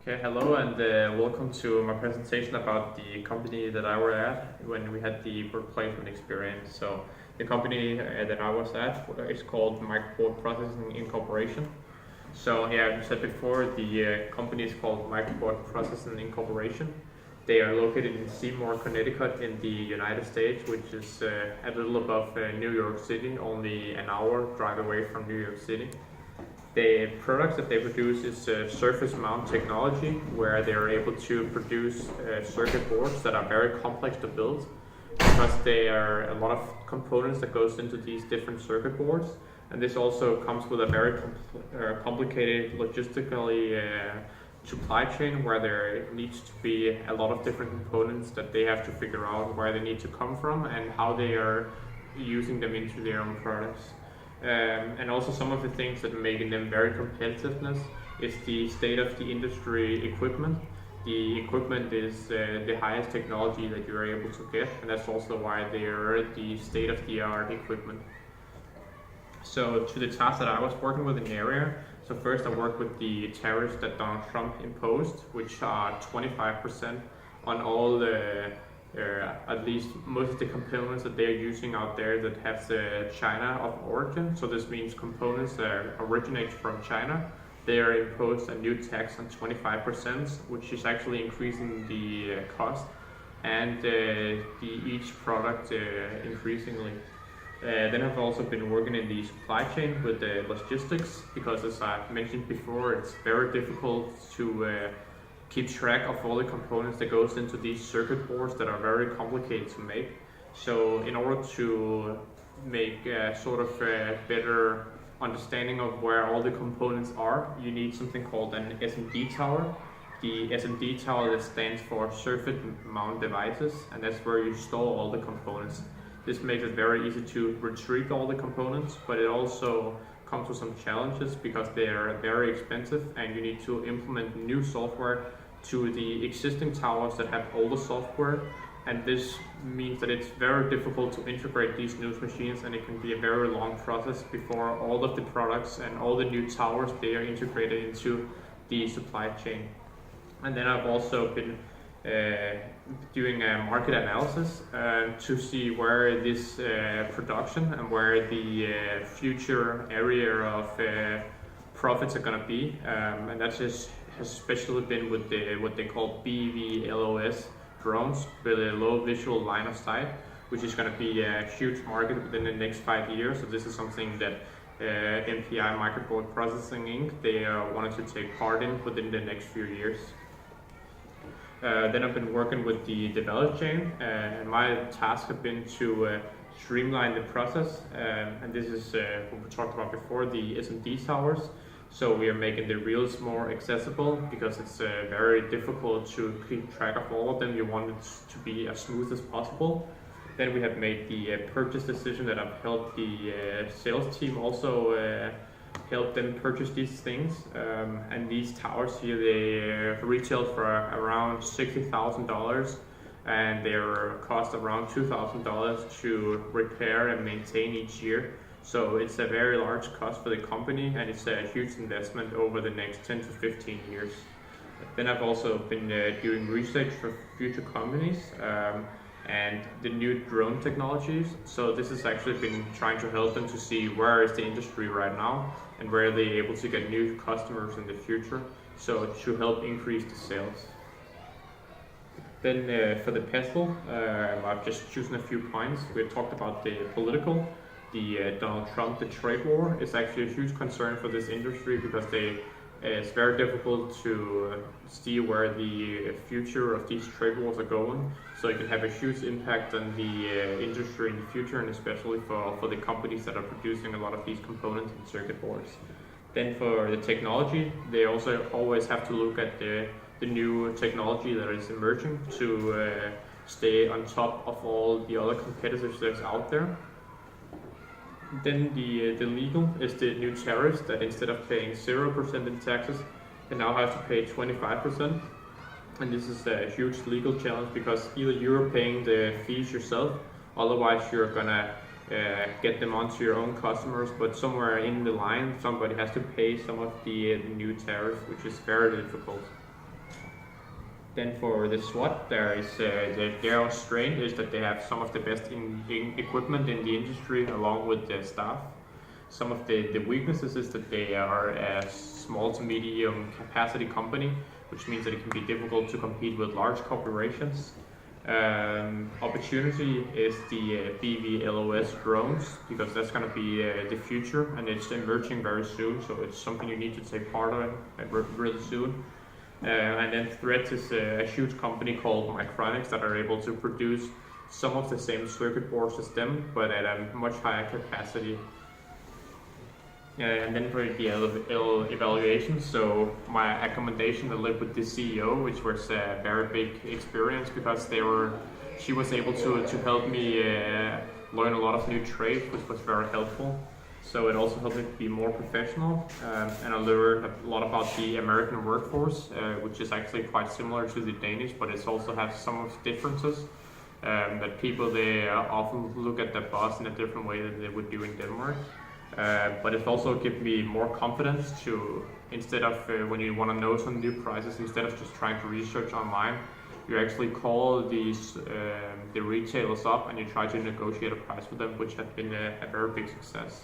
Okay, hello and welcome to my presentation about the company that I were at when we had the work placement experience. So the company that I was at is called Microport Processing Incorporation. So yeah, as I said before, the company is called Microport Processing Incorporation. They are located in Seymour, Connecticut in the United States, which is a little above New York City, only an hour drive away from New York City. The products that they produce is surface mount technology, where they are able to produce circuit boards that are very complex to build because there are a lot of components that goes into these different circuit boards, and this also comes with a very complicated logistically supply chain where there needs to be a lot of different components that they have to figure out where they need to come from and how they are using them into their own products. And also some of the things that are making them very competitiveness is the state of the industry equipment. The equipment is the highest technology that you're able to get, and that's also why they are the state-of-the-art equipment. So to the task that I was working with in the area, so first I worked with the tariffs that Donald Trump imposed, which are 25% on all the at least most of the components that they're using out there that have the China of origin. So this means components that originate from China. They are imposed a new tax on 25%, which is actually increasing the cost and each product increasingly. Then I've also been working in the supply chain with the logistics because, as I mentioned before, it's very difficult to keep track of all the components that goes into these circuit boards that are very complicated to make. So in order to make a sort of a better understanding of where all the components are, you need something called an SMD tower. The SMD tower that stands for surface mount devices, and that's where you store all the components. This makes it very easy to retrieve all the components, but it also comes with some challenges because they are very expensive and you need to implement new software to the existing towers that have older software, and this means that it's very difficult to integrate these new machines, and it can be a very long process before all of the products and all the new towers they are integrated into the supply chain. And then I've also been doing a market analysis to see where this production and where the future area of profits are going to be, and that's just has especially been with what they call BVLOS drones with a low visual line of sight, which is going to be a huge market within the next 5 years. So this is something that MPI Microport Processing Inc. they wanted to take part in within the next few years. Then I've been working with the value chain, and my task has been to streamline the process, and this is what we talked about before, the SMD towers. So we are making the reels more accessible because it's very difficult to keep track of all of them. You want it to be as smooth as possible. Then we have made the purchase decision that I've helped the sales team also help them purchase these things. And these towers here, they retail for around $60,000 and they cost around $2,000 to repair and maintain each year. So it's a very large cost for the company and it's a huge investment over the next 10 to 15 years. Then I've also been doing research for future companies and the new drone technologies. So this has actually been trying to help them to see where is the industry right now and where are they able to get new customers in the future. So to help increase the sales. Then for the pestle, I've just chosen a few points. We talked about the political. The Donald Trump, the trade war is actually a huge concern for this industry because it's very difficult to see where the future of these trade wars are going. So it can have a huge impact on the industry in the future, and especially for the companies that are producing a lot of these components and circuit boards. Then for the technology, they also always have to look at the new technology that is emerging to stay on top of all the other competitors that's out there. Then the legal is the new tariffs that instead of paying 0% in taxes, they now have to pay 25%. And this is a huge legal challenge because either you're paying the fees yourself, otherwise you're gonna get them onto your own customers, but somewhere in the line somebody has to pay some of the new tariffs, which is very difficult. Then for the SWAT, there is their strength is that they have some of the best in equipment in the industry, along with their staff. Some of the weaknesses is that they are a small to medium capacity company, which means that it can be difficult to compete with large corporations. Opportunity is the BVLOS drones, because that's going to be the future, and it's emerging very soon, so it's something you need to take part in really soon. And then threat is a huge company called Micronics that are able to produce some of the same circuit boards as them, but at a much higher capacity. And then for the evaluation, so my accommodation I lived with the CEO, which was a very big experience, because she was able to help me learn a lot of new trades, which was very helpful. So it also helped me be more professional, and I learned a lot about the American workforce, which is actually quite similar to the Danish, but it also has some of the differences. That people, they often look at their boss in a different way than they would do in Denmark. But it also gives me more confidence to, instead of when you want to know some new prices, instead of just trying to research online, you actually call the retailers up and you try to negotiate a price with them, which has been a very big success.